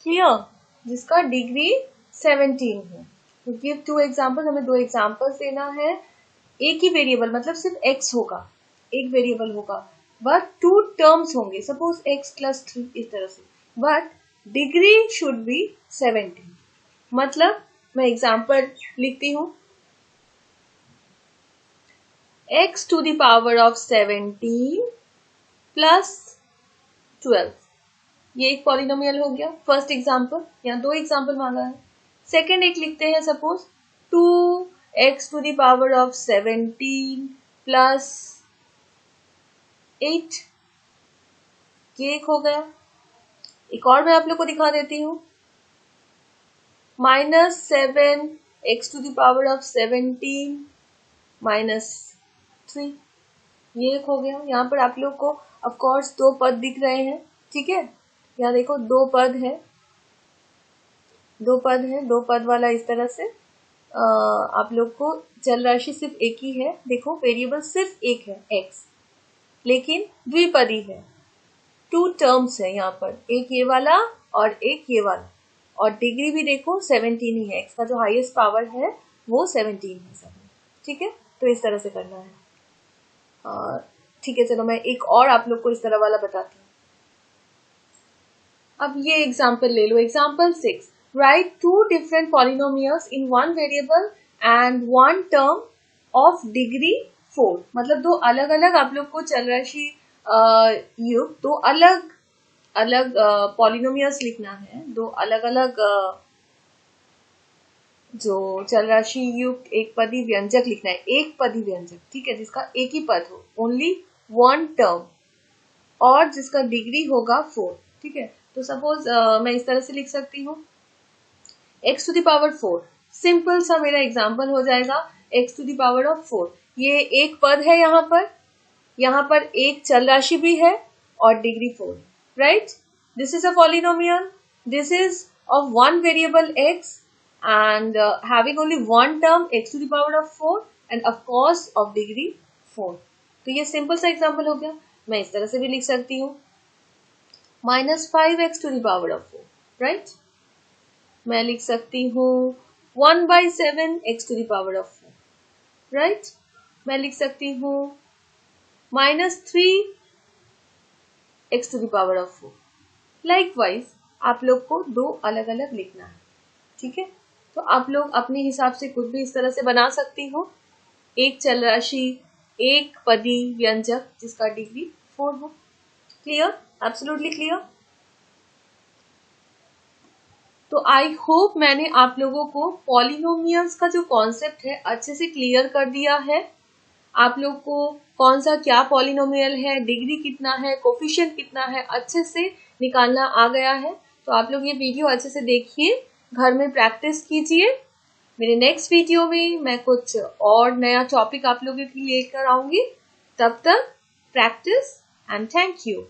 क्लियर? जिसका डिग्री 17 हो। तो गिव 2 एग्जाम्पल, हमें 2 एग्जाम्पल्स देना है। एक ही वेरिएबल मतलब सिर्फ x होगा, एक वेरिएबल होगा, बट 2 टर्म्स होंगे, सपोज x प्लस 3 इस तरह से, बट डिग्री शुड बी 17। मतलब मैं एग्जाम्पल लिखती हूँ, x to the power of 17 plus 12, ये एक पॉलिनोमियल हो गया। फर्स्ट एग्जाम्पल, यहाँ 2 एग्जाम्पल मांगा है। सेकेंड एक लिखते हैं, suppose 2x to the power of 17 plus 8, ये एक हो गया। एक और मैं आप लोग को दिखा देती हूँ, -7 x to the power of 17 minus 3, ये एक हो गया। यहाँ पर आप लोग को ऑफ कोर्स 2 पद दिख रहे हैं, ठीक है? यहाँ देखो 2 पद है, 2 पद है, 2 पद वाला इस तरह से आप लोग को चल राशि सिर्फ एक ही है। देखो वेरिएबल सिर्फ एक है x, लेकिन द्विपदी है, 2 टर्म्स है यहाँ पर, एक ये वाला और एक ये वाला, और डिग्री भी देखो 17 ही है, x का जो हाईएस्ट पावर है वो 17 है सब। ठीक है, तो इस तरह से करना है। ठीक है, चलो मैं एक और आप लोग को इस तरह वाला बताती हूँ। अब ये एग्जाम्पल ले लो, example 6, write 2 different polynomials in one variable and one term of degree 4। मतलब दो अलग अलग आप लोग को चलराशि युक्त दो अलग अलग पॉलिनोमियल्स लिखना है, दो अलग अलग जो चलराशि युक्त एक पदी व्यंजक लिखना है, एक पदी व्यंजक, ठीक है, जिसका एक ही पद हो, ओनली वन टर्म, और जिसका डिग्री होगा 4, ठीक है। तो सपोज मैं इस तरह से लिख सकती हूँ x to the power 4, simple सा मेरा एग्जाम्पल हो जाएगा x to the power of 4। ये एक पद है, यहाँ पर एक चल राशि भी है और degree 4, right. This is a polynomial, this is of one variable x and having only one term x to the power of 4 and of course of degree 4। तो ये सिंपल सा एग्जाम्पल हो गया। मैं इस तरह से भी लिख सकती हूँ -5x to the power of 4, right. मैं लिख सकती हूँ 1/7x to the power of 4, right. मैं लिख सकती हूँ -3x to the power of 4। Likewise आप लोग को दो अलग अलग लिखना है, ठीक है। तो आप लोग अपने हिसाब से कुछ भी इस तरह से बना सकती हो, एक चल राशि एक पदी व्यंजक जिसका डिग्री 4 हो। Clear, absolutely clear. तो आई होप मैंने आप लोगों को पॉलिनोमियल्स का जो कॉन्सेप्ट है अच्छे से क्लियर कर दिया है। आप लोग को कौन सा क्या पॉलिनोमियल है, डिग्री कितना है, कोफिशिएंट कितना है, अच्छे से निकालना आ गया है। तो आप लोग ये वीडियो अच्छे से देखिए, घर में प्रैक्टिस कीजिए। मेरे नेक्स्ट वीडियो में मैं कुछ और नया टॉपिक आप लोगों के लिए लेकर आऊंगी। तब तक प्रैक्टिस एंड थैंक यू।